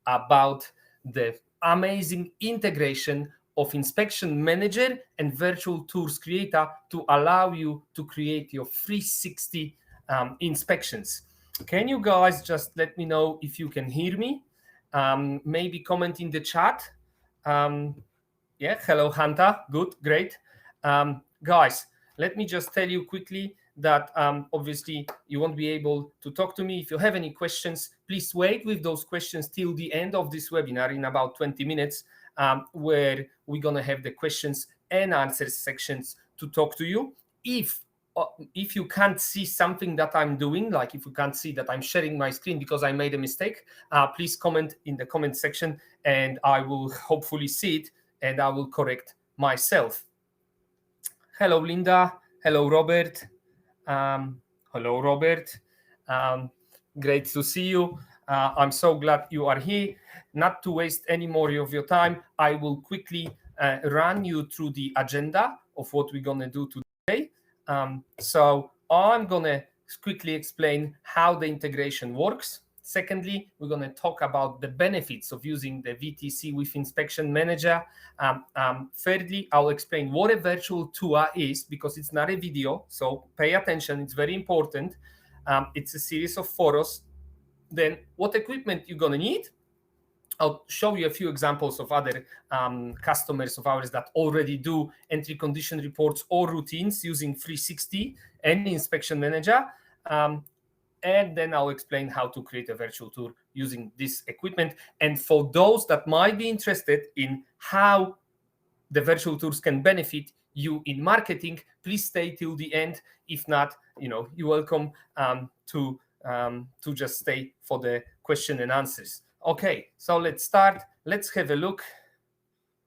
about the amazing integration of Inspection Manager and Virtual Tours Creator to allow you to create your 360 inspections. Can you guys just let me know if you can hear me? Maybe comment in the chat. Yeah, hello, Hanta. Good, great. Guys, let me just tell you quickly that obviously you won't be able to talk to me. If you have any questions, please wait with those questions till the end of this webinar in about 20 minutes, where we're going to have the questions and answers sections to talk to you. If you can't see something that I'm doing, like if you can't see that I'm sharing my screen because I made a mistake, please comment in the comment section and I will hopefully see it and I will correct myself. Hello, Linda. Hello, Robert. Hello, Robert. Great to see you. I'm so glad you are here. Not to waste any more of your time, I will quickly run you through the agenda of what we're going to do today. So I'm going to quickly explain how the integration works. Secondly, we're going to talk about the benefits of using the VTC with Inspection Manager. Thirdly, I'll explain what a virtual tour is, because it's not a video, so pay attention, it's very important. It's a series of photos. Then what equipment you're going to need. I'll show you a few examples of other customers of ours that already do entry condition reports or routines using 360 and Inspection Manager. And then I'll explain how to create a virtual tour using this equipment. And for those that might be interested in how the virtual tours can benefit you in marketing, please stay till the end. If not, you're welcome to just stay for the question and answers. Okay, so let's start. Let's have a look.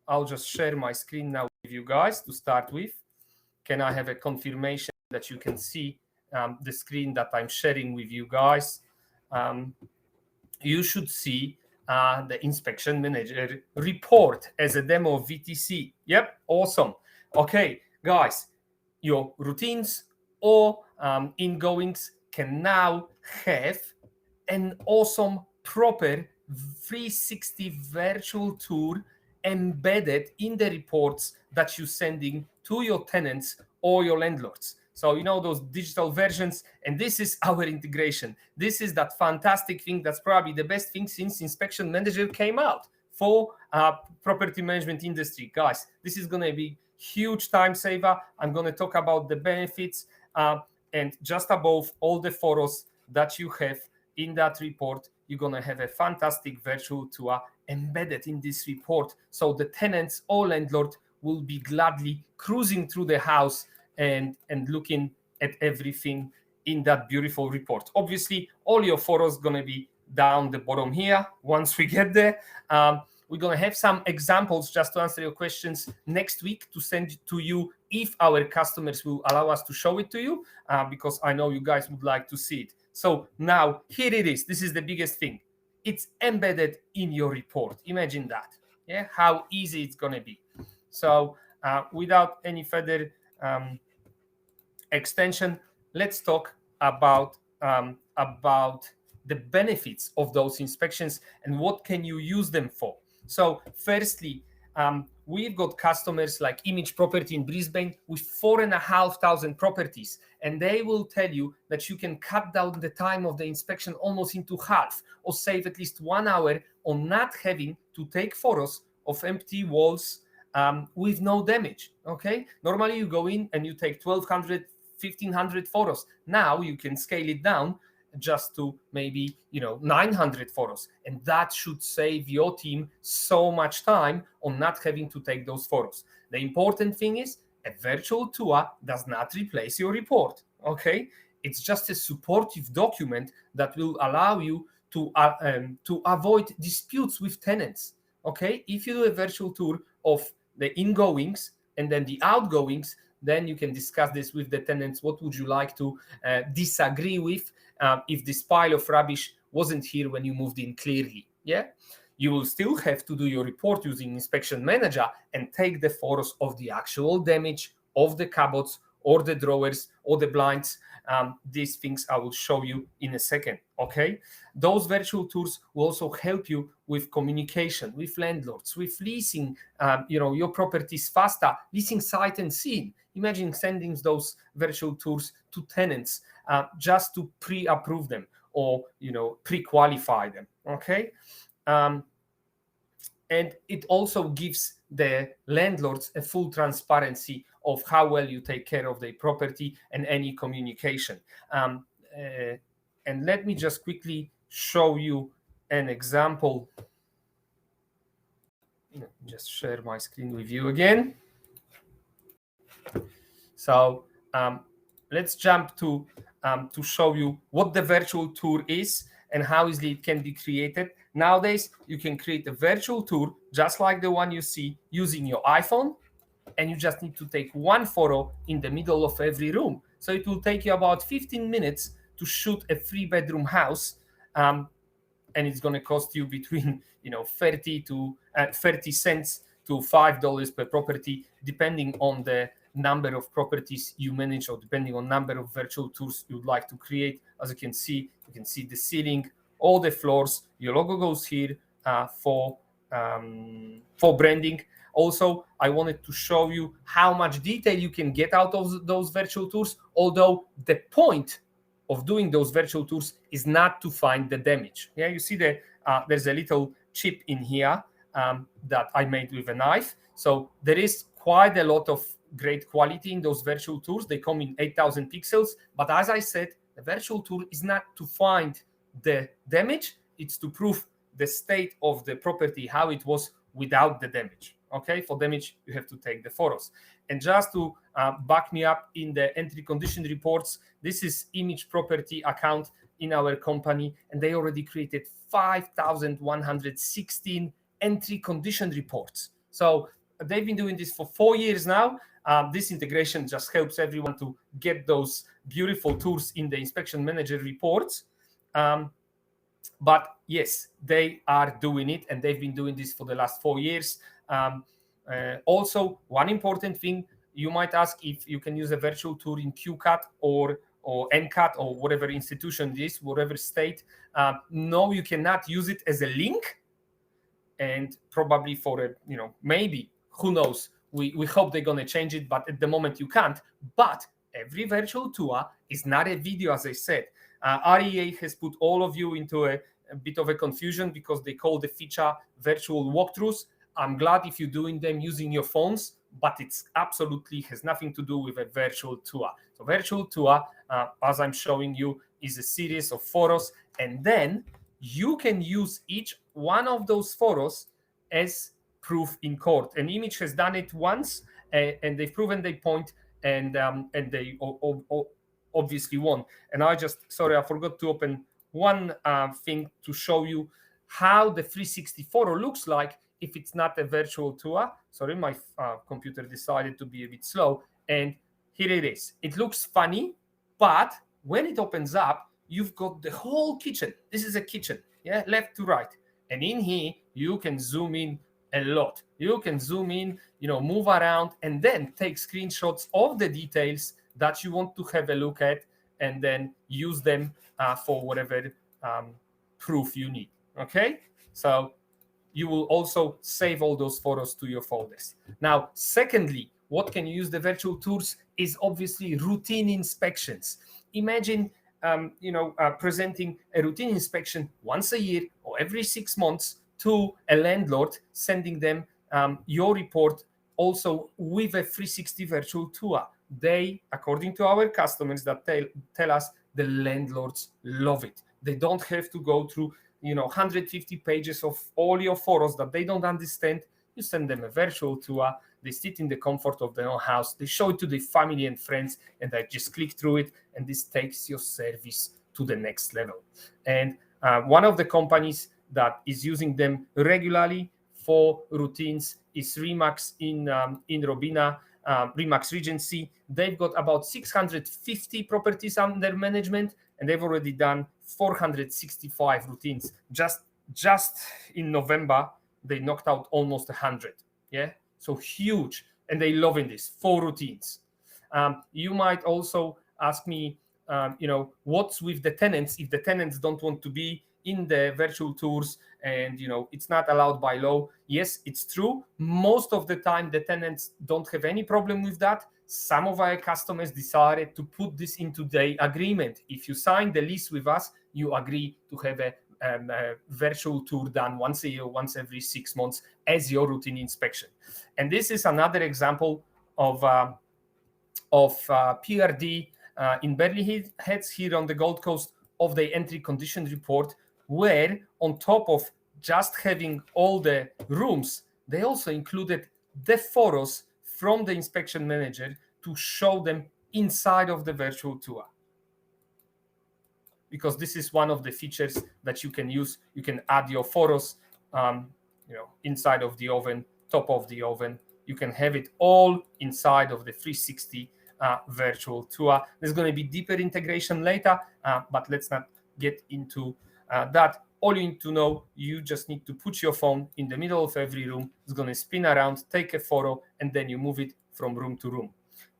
I'll just share my screen now with you guys to start with. Can I have a confirmation that you can see the screen that I'm sharing with you guys? You should see the Inspection Manager report as a demo of VTC. Yep, awesome. Okay, guys, your routines or ingoings can now have an awesome, proper 360 virtual tour embedded in the reports that you're sending to your tenants or your landlords. So those digital versions, and this is our integration. This is that fantastic thing that's probably the best thing since Inspection Manager came out for property management industry. Guys, this is going to be huge time saver. I'm going to talk about the benefits and just above all the photos that you have in that report, you're going to have a fantastic virtual tour embedded in this report. So the tenants or landlord will be gladly cruising through the house and looking at everything in that beautiful report. Obviously, all your photos going to be down the bottom here once we get there. We're going to have some examples just to answer your questions next week to send to you if our customers will allow us to show it to you, because I know you guys would like to see it. So now here it is. This is the biggest thing. It's embedded in your report. Imagine that. Yeah, how easy it's going to be. So without any further extension, let's talk about the benefits of those inspections and what can you use them for. So firstly, we've got customers like Image Property in Brisbane with 4,500 properties, and they will tell you that you can cut down the time of the inspection almost into half, or save at least 1 hour on not having to take photos of empty walls with no damage. Okay, normally you go in and you take 1,200, 1,500 photos. Now you can scale it down just to maybe 900 photos, and that should save your team so much time on not having to take those photos. The important thing is a virtual tour does not replace your report. Okay, it's just a supportive document that will allow you to avoid disputes with tenants. Okay, if you do a virtual tour of the ingoings and then the outgoings, then you can discuss this with the tenants. What would you like to disagree with if this pile of rubbish wasn't here when you moved in clearly? Yeah, you will still have to do your report using Inspection Manager and take the photos of the actual damage of the cupboards or the drawers or the blinds these things I will show you in a second. Okay, those virtual tours will also help you with communication with landlords, with leasing your properties faster, leasing sight and scene. Imagine sending those virtual tours to tenants just to pre-approve them or pre-qualify them. Okay, and it also gives the landlords a full transparency of how well you take care of their property and any communication. And let me just quickly show you an example. Just share my screen with you again. So let's jump to show you what the virtual tour is and how easily it can be created. Nowadays, you can create a virtual tour just like the one you see using your iPhone, and you just need to take one photo in the middle of every room. So it will take you about 15 minutes to shoot a 3-bedroom house, and it's going to cost you between 30 cents to $5 per property, depending on the number of properties you manage or depending on number of virtual tours you'd like to create. As you can see the ceiling, all the floors. Your logo goes here for branding. Also, I wanted to show you how much detail you can get out of those virtual tours, although the point of doing those virtual tours is not to find the damage. Yeah, you see that there's a little chip in here that I made with a knife. So there is quite a lot of great quality in those virtual tours. They come in 8,000 pixels. But as I said, the virtual tour is not to find the damage. It's to prove the state of the property, how it was without the damage. Okay, for damage, you have to take the photos. And just to back me up in the entry condition reports, this is Image Property account in our company, and they already created 5,116 entry condition reports. So they've been doing this for 4 years now. This integration just helps everyone to get those beautiful tours in the inspection manager reports. But yes, they are doing it, and they've been doing this for the last 4 years. Also, one important thing, you might ask if you can use a virtual tour in QCAT or NCAT or whatever institution it is, whatever state. No, you cannot use it as a link. And probably for maybe, who knows, we hope they're going to change it, but at the moment you can't. But every virtual tour is not a video, as I said. REA has put all of you into a bit of a confusion because they call the feature virtual walkthroughs. I'm glad if you're doing them using your phones, but it's absolutely has nothing to do with a virtual tour. So virtual tour, as I'm showing you, is a series of photos, and then you can use each one of those photos as proof in court. An Image has done it once, and they've proven their point, and they obviously won. And I forgot to open one thing to show you how the 360 photo looks like if it's not a virtual tour. Sorry, my computer decided to be a bit slow. And here it is. It looks funny, but when it opens up, you've got the whole kitchen. This is a kitchen, yeah, left to right. And in here, you can zoom in a lot. You can zoom in, move around, and then take screenshots of the details that you want to have a look at, and then use them for whatever proof you need. Okay, so you will also save all those photos to your folders. Now, secondly, what can you use the virtual tours is obviously routine inspections. Imagine presenting a routine inspection once a year or every 6 months to a landlord, sending them your report also with a 360 virtual tour. They, according to our customers that tell us, the landlords love it. They don't have to go through 150 pages of all your photos that they don't understand. You send them a virtual tour. They sit in the comfort of their own house. They show it to their family and friends, and they just click through it, and this takes your service to the next level. And one of the companies that is using them regularly for routines is Remax in Robina, Remax Regency. They've got about 650 properties under management, and they've already done 465 routines. Just in November, they knocked out almost 100. Yeah, so huge, and they loving this. 4 routines. You might also ask me what's with the tenants if the tenants don't want to be in the virtual tours, and it's not allowed by law. Yes, it's true. Most of the time the tenants don't have any problem with that. Some of our customers decided to put this into the agreement. If you sign the lease with us, you agree to have a virtual tour done once a year, once every 6 months, as your routine inspection. And this is another example of PRD in Berlin Heads here on the Gold Coast, of the entry condition report, where on top of just having all the rooms, they also included the photos from the inspection manager to show them inside of the virtual tour. Because this is one of the features that you can use. You can add your photos, inside of the oven, top of the oven. You can have it all inside of the 360 virtual tour. There's going to be deeper integration later, but let's not get into that. All you need to know, you just need to put your phone in the middle of every room. It's going to spin around, take a photo, and then you move it from room to room.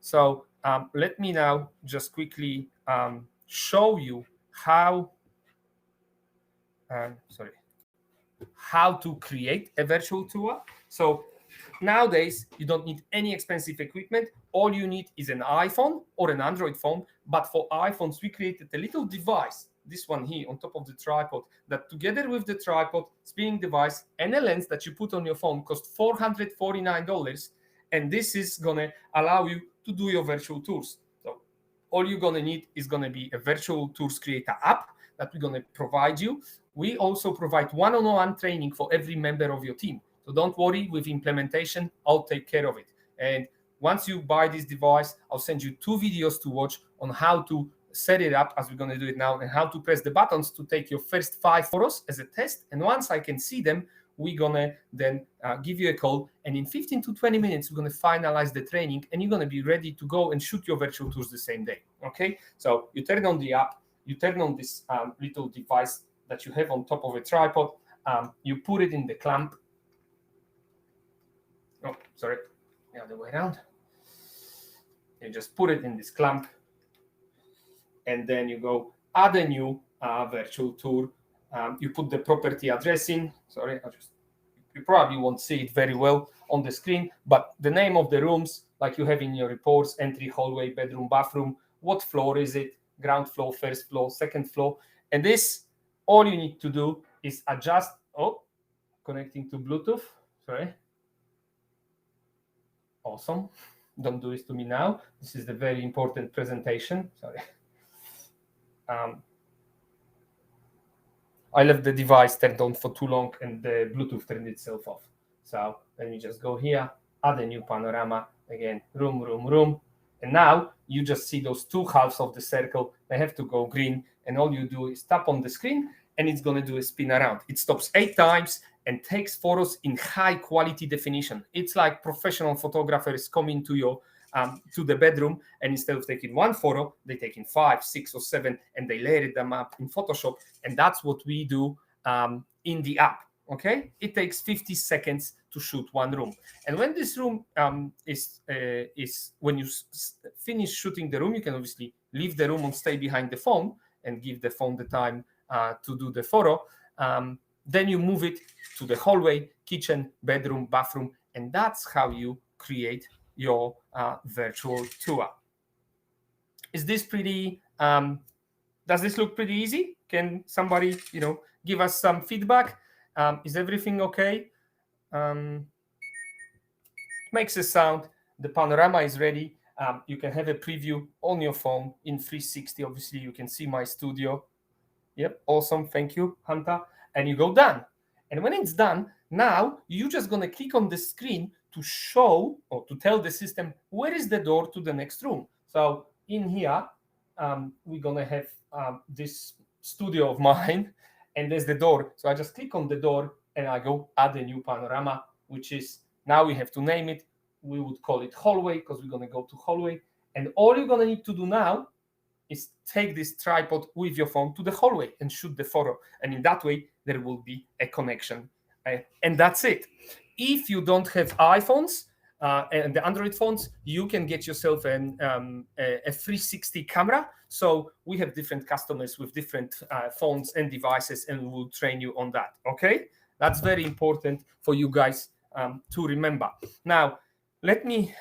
So let me now just quickly show you how to create a virtual tour. So nowadays, you don't need any expensive equipment. All you need is an iPhone or an Android phone. But for iPhones, we created a little device, this one here on top of the tripod, that together with the tripod, spinning device, and a lens that you put on your phone cost $449. And this is going to allow you to do your virtual tours. So all you're going to need is going to be a virtual tours creator app that we're going to provide you. We also provide one-on-one training for every member of your team. So don't worry, with implementation, I'll take care of it. And once you buy this device, I'll send you 2 videos to watch on how to set it up, as we're going to do it now, and how to press the buttons to take your first 5 photos as a test. And once I can see them, we're going to then give you a call. And in 15 to 20 minutes, we're going to finalize the training, and you're going to be ready to go and shoot your virtual tours the same day. Okay? So you turn on the app, you turn on this little device that you have on top of a tripod, you put it in the clamp. Oh, sorry, the other way around. You just put it in this clamp, and then you go add a new virtual tour. You put the property address in. Sorry, you probably won't see it very well on the screen, but the name of the rooms, like you have in your reports: entry, hallway, bedroom, bathroom. What floor is it? Ground floor, first floor, second floor. And this, all you need to do is adjust. Oh, connecting to Bluetooth. Sorry. Awesome. Don't do this to me now. This is the very important presentation. Sorry. I left the device turned on for too long and the Bluetooth turned itself off. So let me just go here, add a new panorama. Again, room, room, room. And now you just see those 2 halves of the circle. They have to go green. And all you do is tap on the screen, and it's going to do a spin around. It stops 8 times and takes photos in high quality definition. It's like professional photographers coming to your to the bedroom, and instead of taking 1 photo, they take in 5, 6, or 7, and they layer them up in Photoshop. And that's what we do in the app. Okay, it takes 50 seconds to shoot 1 room. And when this room is when you finish shooting the room, you can obviously leave the room and stay behind the phone and give the phone the time to do the photo. Then you move it to the hallway, kitchen, bedroom, bathroom, and that's how you create your virtual tour. Is this pretty? Does this look pretty easy? Can somebody, give us some feedback? Is everything okay? Makes a sound. The panorama is ready. You can have a preview on your phone in 360. Obviously, you can see my studio. Yep, awesome. Thank you, Hunter. And you go done. And when it's done, now you're just going to click on the screen to show or to tell the system where is the door to the next room. So in here, we're going to have this studio of mine, and there's the door. So I just click on the door and I go add a new panorama, which is, now we have to name it. We would call it hallway because we're going to go to hallway. And all you're going to need to do now is take this tripod with your phone to the hallway and shoot the photo. And in that way, there will be a connection. And that's it. If you don't have iPhones, and the Android phones, you can get yourself a 360 camera. So we have different customers with different phones and devices, and we'll train you on that. Okay, that's very important for you guys to remember. Now, let me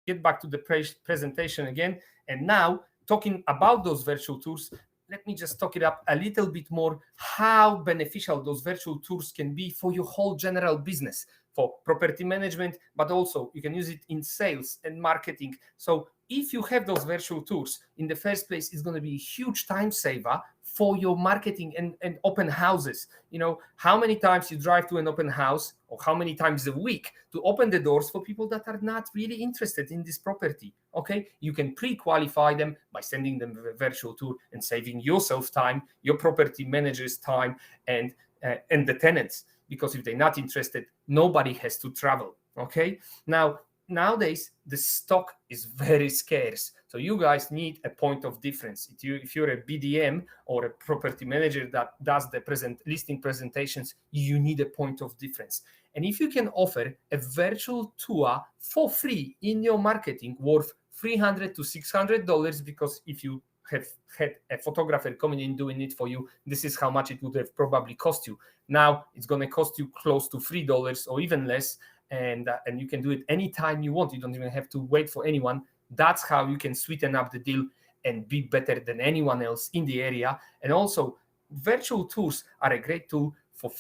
get back to the presentation again. And now, talking about those virtual tours, let me just talk it up a little bit more, how beneficial those virtual tours can be for your whole general business, for property management, but also you can use it in sales and marketing. So if you have those virtual tours, in the first place, it's going to be a huge time saver for your marketing and open houses. You know, how many times you drive to an open house, or how many times a week to open the doors for people that are not really interested in this property. Okay, you can pre-qualify them by sending them a virtual tour and saving yourself time, your property manager's time, and the tenants. Because if they're not interested, nobody has to travel. Okay, nowadays the stock is very scarce, so you guys need a point of difference. If you're a BDM or a property manager that does the listing presentations, you need a point of difference. And if you can offer a virtual tour for free in your marketing worth $300 to $600, because if you have had a photographer coming in doing it for you, this is how much it would have probably cost you. Now it's going to cost you close to $3 or even less, and you can do it anytime you want. You don't even have to wait for anyone. That's how you can sweeten up the deal and be better than anyone else in the area. And also, virtual tours are a great tool for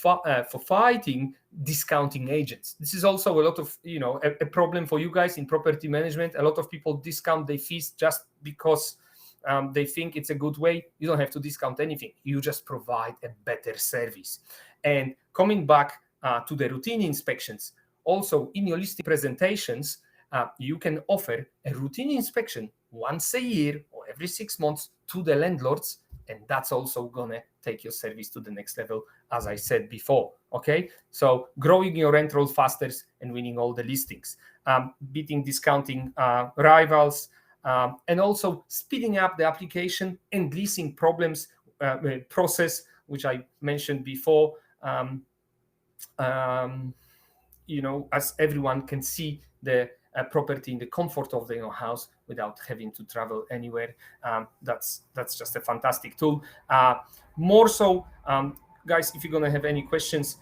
fighting discounting agents. This is also a lot of, a problem for you guys in property management. A lot of people discount their fees just because they think it's a good way. You don't have to discount anything. You just provide a better service. And coming back to the routine inspections, also in your listing presentations, you can offer a routine inspection once a year or every 6 months to the landlords, and that's also gonna take your service to the next level, as I said before. Okay, so growing your rent roll faster and winning all the listings, beating discounting rivals, and also speeding up the application and leasing process, which I mentioned before. As everyone can see the property in the comfort of their own house without having to travel anywhere. That's just a fantastic tool. More so, guys, if you're going to have any questions,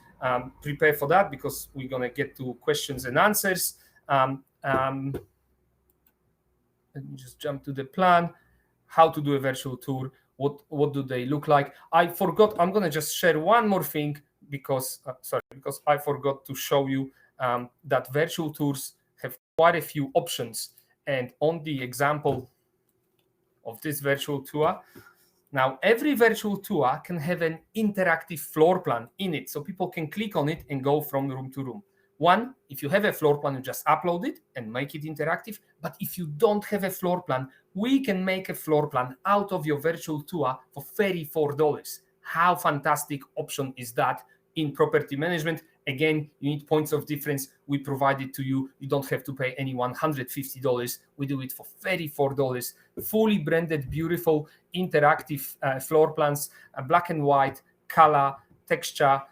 prepare for that, because we're going to get to questions and answers. Let me just jump to the plan. How to do a virtual tour. What do they look like? I forgot. I'm going to just share one more thing because I forgot to show you that virtual tours have quite a few options. And on the example of this virtual tour, now every virtual tour can have an interactive floor plan in it, so people can click on it and go from room to room. One, if you have a floor plan, you just upload it and make it interactive. But if you don't have a floor plan, we can make a floor plan out of your virtual tour for $34. How fantastic option is that in property management? Again, you need points of difference. We provide it to you. You don't have to pay any $150. We do it for $34. Fully branded, beautiful, interactive floor plans, black and white, color, texture,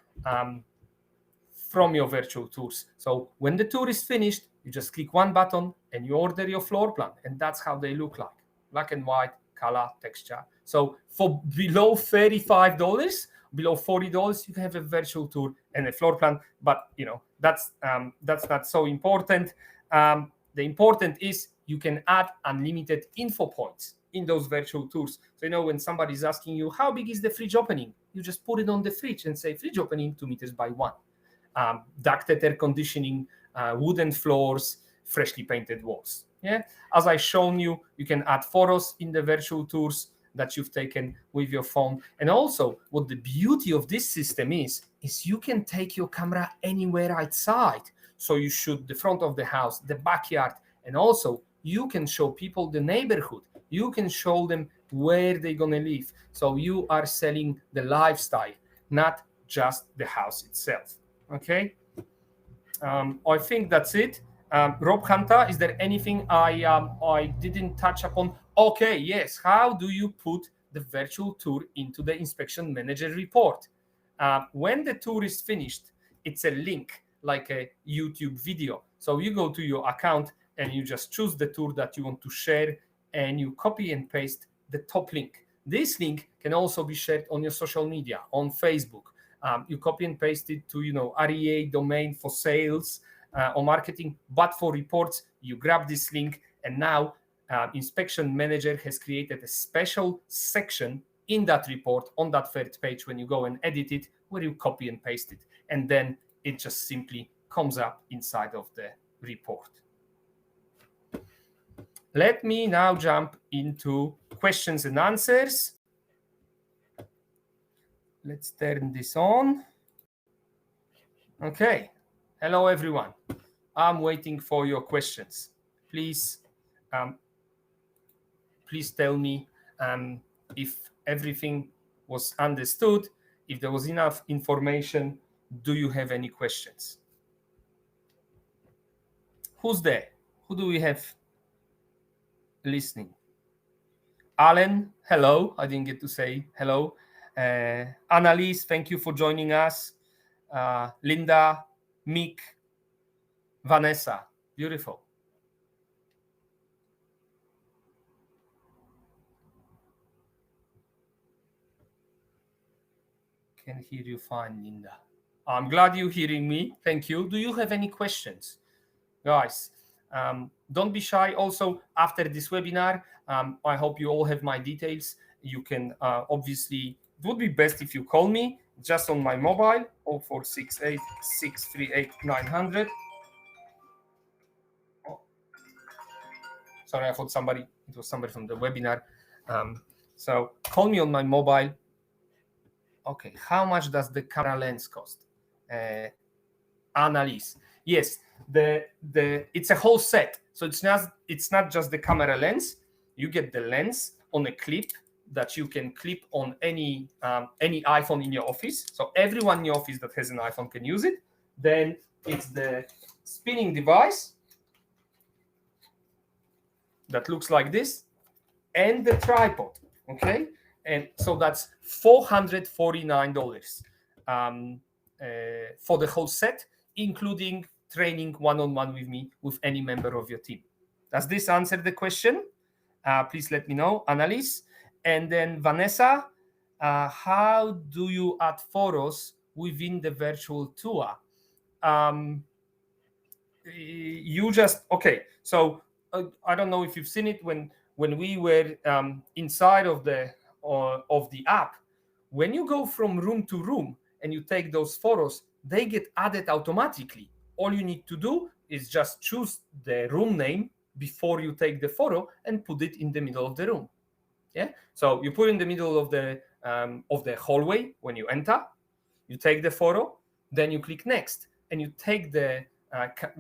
from your virtual tours. So when the tour is finished, you just click one button and you order your floor plan, and that's how they look like: black and white, color, texture. So for below $35, below $40, you can have a virtual tour and a floor plan. But that's not so important. The important is you can add unlimited info points in those virtual tours. So when somebody's asking you how big is the fridge opening, you just put it on the fridge and say fridge opening 2 meters by 1. Ducted air conditioning, wooden floors, freshly painted walls. Yeah, as I shown you, you can add photos in the virtual tours that you've taken with your phone. And also, what the beauty of this system is you can take your camera anywhere outside. So you shoot the front of the house, the backyard, and also you can show people the neighborhood. You can show them where they're gonna live. So you are selling the lifestyle, not just the house itself. Okay, I think that's it. Rob Hunter, is there anything I didn't touch upon? Okay, yes. How do you put the virtual tour into the inspection manager report? When the tour is finished, it's a link like a YouTube video. So you go to your account and you just choose the tour that you want to share, and you copy and paste the top link. This link can also be shared on your social media, on Facebook. You copy and paste it to, REA domain for sales or marketing, but for reports, you grab this link, and now Inspection Manager has created a special section in that report on that third page when you go and edit it, where you copy and paste it, and then it just simply comes up inside of the report. Let me now jump into questions and answers. Let's turn this on. Okay. Hello, everyone. I'm waiting for your questions. Please tell me if everything was understood, if there was enough information. Do you have any questions? Who's there? Who do we have listening? Alan, hello. I didn't get to say hello. Annalise, thank you for joining us. Linda, Mick, Vanessa, beautiful. Can hear you fine, Linda. I'm glad you're hearing me. Thank you. Do you have any questions? Guys, don't be shy. Also, after this webinar, I hope you all have my details. You can obviously, it would be best if you call me just on my mobile, 0468 638 900. Oh, sorry, I thought it was somebody from the webinar. So call me on my mobile. Okay, how much does the camera lens cost? Annalise. Yes, it's a whole set. So it's not just the camera lens. You get the lens on a clip that you can clip on any iPhone in your office. So everyone in your office that has an iPhone can use it. Then it's the spinning device that looks like this, and the tripod. Okay, and so that's $449 for the whole set, including training one-on-one with me with any member of your team. Does this answer the question? Please let me know, Annalise. And then Vanessa, how do you add photos within the virtual tour? So I don't know if you've seen it when we were inside of the app. When you go from room to room and you take those photos, they get added automatically. All you need to do is just choose the room name before you take the photo and put it in the middle of the room. Yeah. So you put in the middle of the hallway when you enter. You take the photo, then you click next, and you take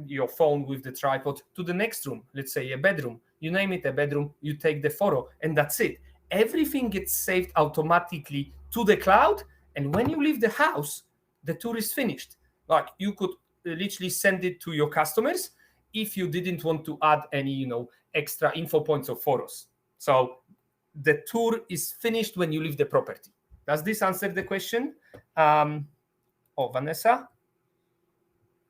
your phone with the tripod to the next room. Let's say a bedroom. You name it a bedroom. You take the photo, and that's it. Everything gets saved automatically to the cloud, and when you leave the house, the tour is finished. Like, you could literally send it to your customers if you didn't want to add any, extra info points or photos. So the tour is finished when you leave the property. Does this answer the question? Vanessa?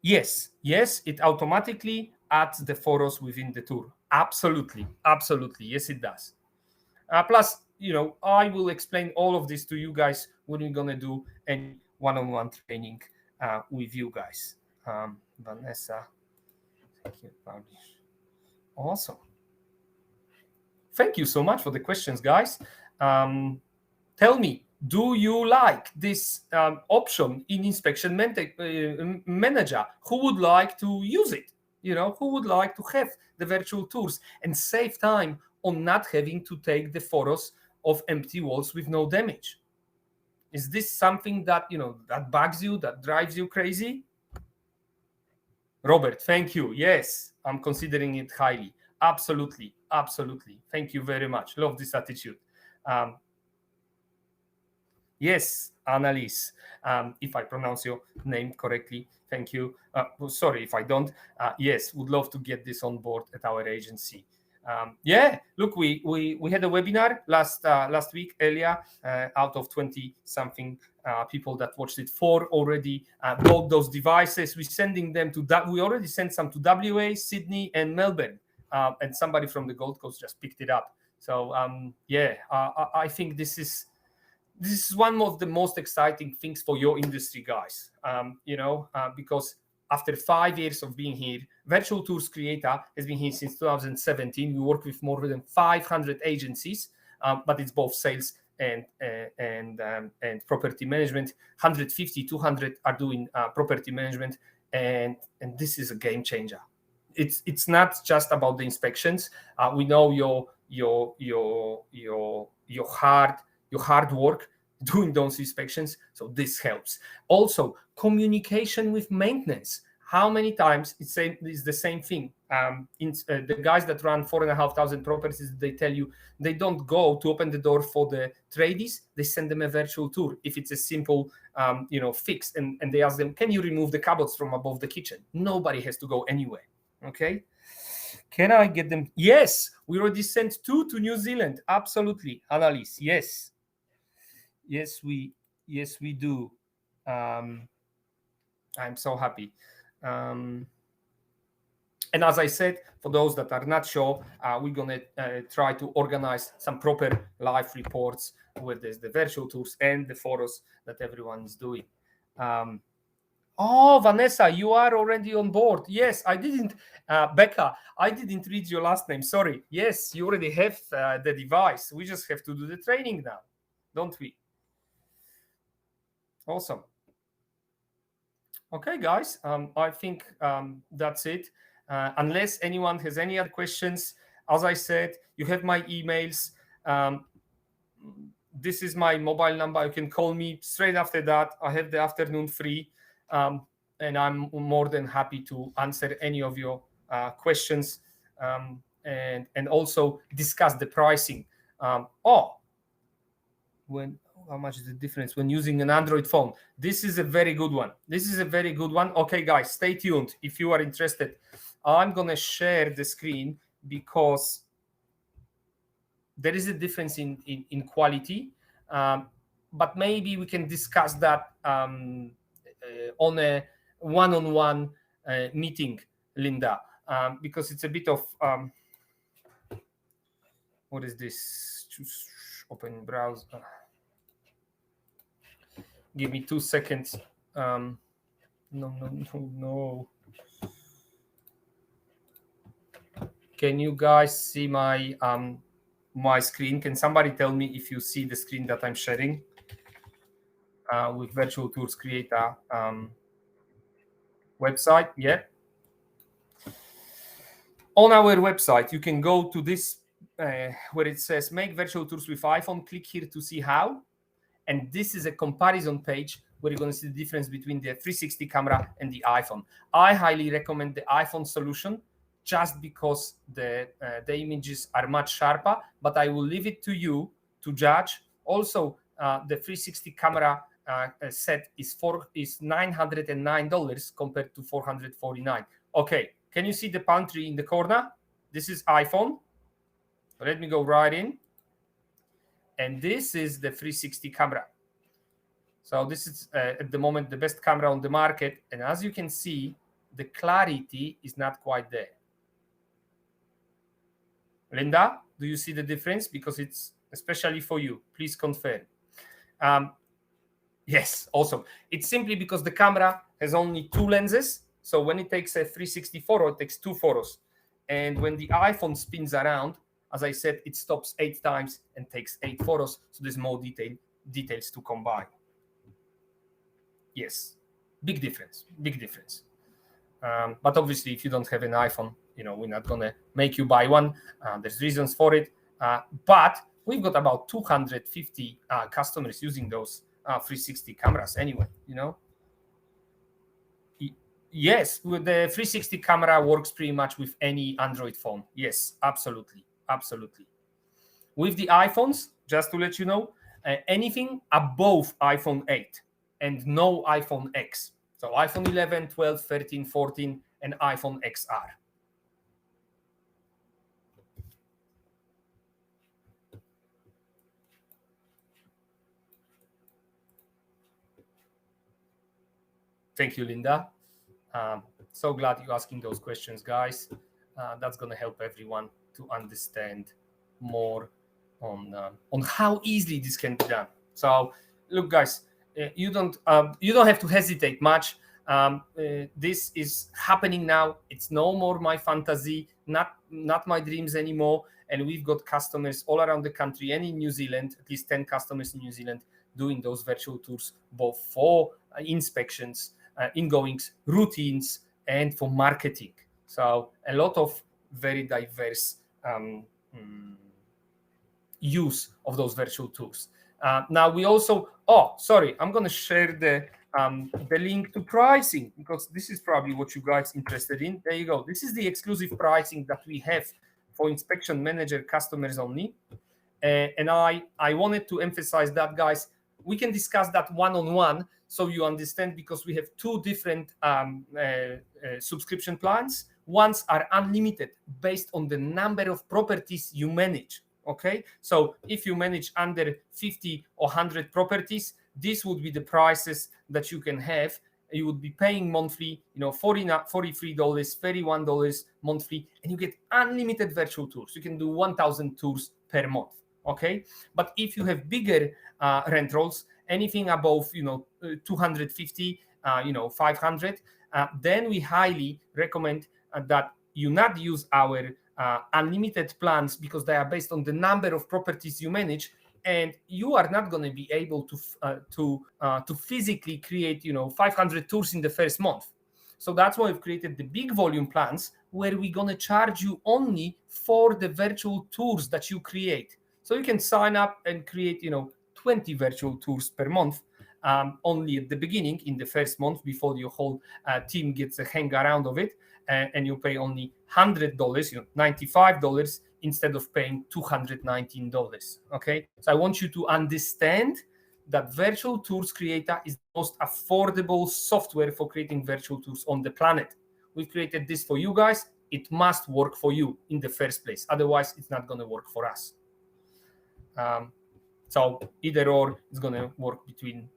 Yes, it automatically adds the photos within the tour. Absolutely. Yes, it does. Plus, I will explain all of this to you guys when we're going to do any one-on-one training with you guys. Vanessa, thank you. Awesome. Thank you so much for the questions, guys. Tell me, do you like this option in Inspection Manager? Who would like to use it? Who would like to have the virtual tours and save time on not having to take the photos of empty walls with no damage? Is this something that, that bugs you, that drives you crazy? Robert, thank you. Yes, I'm considering it highly. Absolutely. Thank you very much. Love this attitude. Yes, Annalise, if I pronounce your name correctly, thank you. Sorry if I don't. Yes, would love to get this on board at our agency. Yeah, look, we had a webinar last week, earlier. Out of 20 something people that watched it, 4 already bought those devices. We're sending them to that. We already sent some to WA, Sydney, and Melbourne, and somebody from the Gold Coast just picked it up. So yeah, I think this is one of the most exciting things for your industry, guys. Because after 5 years of being here, Virtual Tours Creator has been here since 2017. We work with more than 500 agencies, but it's both sales and property management. 150, 200 are doing property management, and this is a game changer. It's not just about the inspections. We know your hard work doing those inspections, so this helps. Also, communication with maintenance. How many times it's the same thing? The guys that run 4,500 properties, they tell you they don't go to open the door for the tradies. They send them a virtual tour if it's a simple fix, and they ask them, can you remove the cupboards from above the kitchen? Nobody has to go anywhere. Okay, can I get them? Yes, we already sent 2 to New Zealand. Absolutely, Annalise. Yes, we do. I'm so happy. And as I said, for those that are not sure, we're going to try to organize some proper live reports with the virtual tours and the photos that everyone is doing. Oh, Vanessa, you are already on board. Yes, I didn't, Becca, I didn't read your last name. Sorry. Yes, you already have the device. We just have to do the training now, don't we? Awesome. Okay, guys, I think that's it. Unless anyone has any other questions, as I said, you have my emails. This is my mobile number. You can call me straight after that. I have the afternoon free, and I'm more than happy to answer any of your questions and also discuss the pricing. How much is the difference when using an Android phone? This is a very good one. Okay, guys, stay tuned if you are interested. I'm going to share the screen because there is a difference in quality, but maybe we can discuss that on a one-on-one meeting, Linda, because it's a bit of what is this? Choose open browser. Give me 2 seconds. No. Can you guys see my my screen? Can somebody tell me if you see the screen that I'm sharing with Virtual Tours Creator website? Yeah. On our website, you can go to this where it says make virtual tours with iPhone. Click here to see how. And this is a comparison page where you're going to see the difference between the 360 camera and the iPhone. I highly recommend the iPhone solution just because the images are much sharper, but I will leave it to you to judge. Also, the 360 camera set is $909 compared to $449. Okay, can you see the pantry in the corner? This is iPhone. Let me go right in. And this is the 360 camera. So this is at the moment the best camera on the market. And as you can see, the clarity is not quite there. Linda, do you see the difference? Because it's especially for you. Please confirm. Yes, awesome. It's simply because the camera has only 2 lenses. So when it takes a 360 photo, it takes 2 photos. And when the iPhone spins around, as I said, it stops 8 times and takes 8 photos. So there's more details to combine. Yes, big difference. But obviously, if you don't have an iPhone, we're not going to make you buy one. There's reasons for it. But we've got about 250 customers using those 360 cameras anyway, Yes, with the 360 camera works pretty much with any Android phone. Yes, absolutely. With the iPhones, just to let you know, anything above iPhone 8 and no iPhone X. So iPhone 11, 12, 13, 14, and iPhone XR. Thank you, Linda. So glad you're asking those questions, guys. That's going to help everyone to understand more on how easily this can be done. So, look, guys, you don't have to hesitate much. This is happening now. It's no more my fantasy, not my dreams anymore. And we've got customers all around the country and in New Zealand, at least 10 customers in New Zealand doing those virtual tours, both for inspections, ingoings, routines, and for marketing. So a lot of very diverse use of those virtual tours. Now we also, I'm going to share the link to pricing, because this is probably what you guys interested in. There you go. This is the exclusive pricing that we have for Inspection Manager customers only. And I wanted to emphasize that, guys, we can discuss that one-on-one so you understand, because we have two different subscription plans. Ones are unlimited based on the number of properties you manage. Okay, so if you manage under 50 or 100 properties, this would be the prices that you can have. You would be paying monthly, $43, $31 monthly, and you get unlimited virtual tours. You can do 1,000 tours per month. Okay, but if you have bigger rent rolls, anything above 250, 500, then we highly recommend that you not use our unlimited plans, because they are based on the number of properties you manage, and you are not going to be able to physically create 500 tours in the first month. So that's why we've created the big volume plans, where we're going to charge you only for the virtual tours that you create. So you can sign up and create 20 virtual tours per month, only at the beginning, in the first month, before your whole team gets a hang around of it. And you pay only $100, $95, instead of paying $219. Okay, so I want you to understand that Virtual Tours Creator is the most affordable software for creating virtual tours on the planet. We've created this for you guys. It must work for you in the first place. Otherwise, it's not going to work for us. So either or, it's going to work between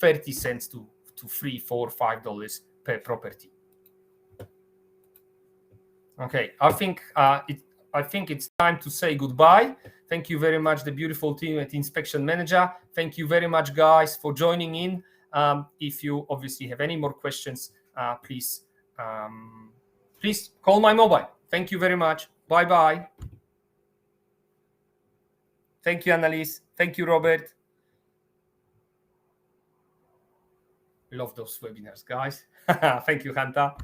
30 cents to $3, $4, $5 per property. Okay, I think it's time to say goodbye. Thank you very much, the beautiful team at Inspection Manager. Thank you very much, guys, for joining in. If you obviously have any more questions, please call my mobile. Thank you very much. Bye-bye. Thank you, Annalise. Thank you, Robert. Love those webinars, guys. Thank you, Hanta.